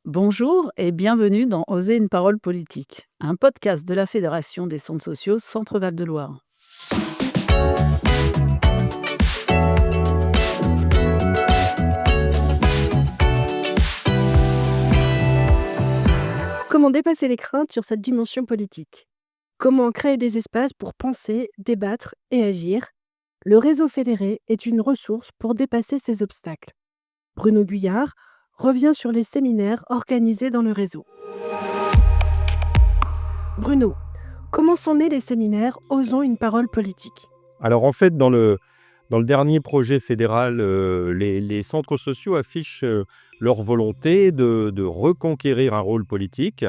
Bonjour et bienvenue dans Oser une parole politique, un podcast de la Fédération des centres sociaux Centre-Val de Loire. Comment dépasser les craintes sur cette dimension politique? Comment créer des espaces pour penser, débattre et agir? Le réseau fédéré est une ressource pour dépasser ces obstacles. Bruno Guyard revient sur les séminaires organisés dans le réseau. Bruno, comment sont nés les séminaires Osons une parole politique? Alors en fait, dans le dernier projet fédéral, les centres sociaux affichent leur volonté de reconquérir un rôle politique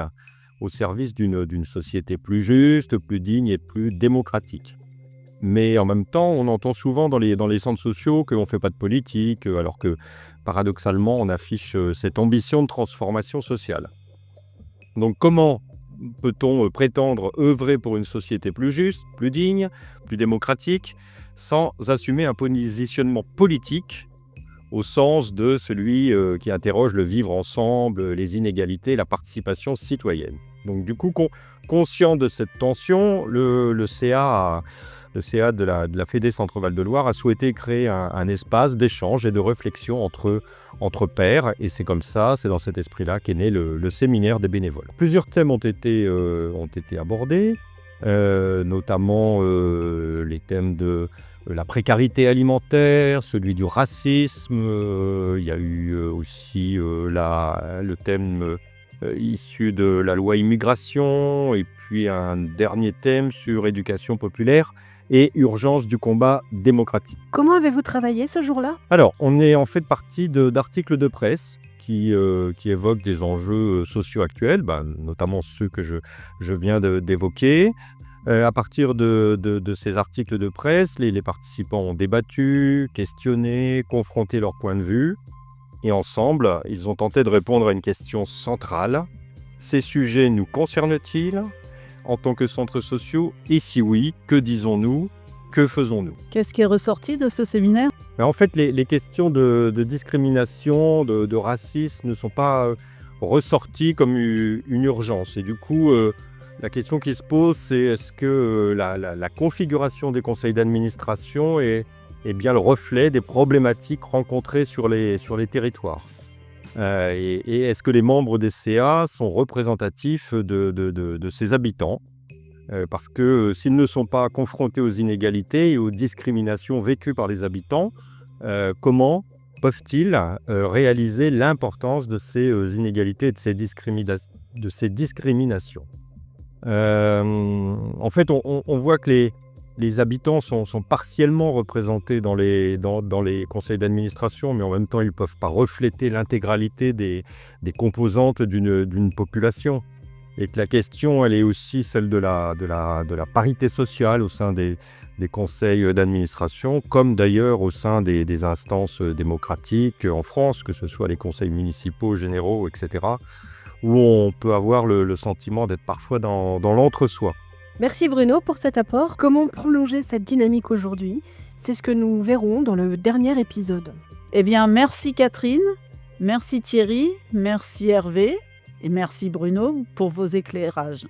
au service d'une société plus juste, plus digne et plus démocratique. Mais en même temps, on entend souvent dans les centres sociaux qu'on ne fait pas de politique, alors que paradoxalement, on affiche cette ambition de transformation sociale. Donc comment peut-on prétendre œuvrer pour une société plus juste, plus digne, plus démocratique, sans assumer un positionnement politique au sens de celui qui interroge le vivre ensemble, les inégalités, la participation citoyenne. Donc du coup, conscient de cette tension, le CA de la Fédé Centre-Val de Loire a souhaité créer un espace d'échange et de réflexion entre pairs, et c'est comme ça, c'est dans cet esprit-là qu'est né le séminaire des bénévoles. Plusieurs thèmes ont été abordés, notamment les thèmes de la précarité alimentaire, celui du racisme, il y a eu aussi le thème issu de la loi immigration, et puis un dernier thème sur éducation populaire et urgence du combat démocratique. Comment avez-vous travaillé ce jour-là? Alors, on est en fait parti d'articles de presse qui évoquent des enjeux sociaux actuels, notamment ceux que je viens d'évoquer. À partir de ces articles de presse, les participants ont débattu, questionné, confronté leur point de vue. Et ensemble, ils ont tenté de répondre à une question centrale. Ces sujets nous concernent-ils en tant que centres sociaux? Et si oui, que disons-nous? Que faisons-nous? Qu'est-ce qui est ressorti de ce séminaire? En fait, les questions de discrimination, de racisme ne sont pas ressorties comme une urgence. Et du coup, la question qui se pose, c'est est-ce que la configuration des conseils d'administration est bien le reflet des problématiques rencontrées sur les territoires. Et est-ce que les membres des CA sont représentatifs de ces habitants? Parce que s'ils ne sont pas confrontés aux inégalités et aux discriminations vécues par les habitants, comment peuvent-ils réaliser l'importance de ces inégalités et de ces discriminations? En fait, on voit que les habitants sont partiellement représentés dans les conseils d'administration, mais en même temps, ils ne peuvent pas refléter l'intégralité des composantes d'une population. Et que la question, elle est aussi celle de la parité sociale au sein des conseils d'administration, comme d'ailleurs au sein des instances démocratiques en France, que ce soit les conseils municipaux, généraux, etc., où on peut avoir le sentiment d'être parfois dans l'entre-soi. Merci Bruno pour cet apport. Comment prolonger cette dynamique aujourd'hui? C'est ce que nous verrons dans le dernier épisode. Eh bien, merci Catherine, merci Thierry, merci Hervé et merci Bruno pour vos éclairages.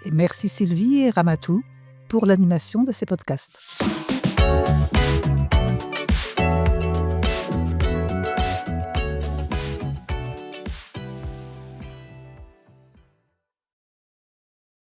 Et merci Sylvie et Ramatou pour l'animation de ces podcasts.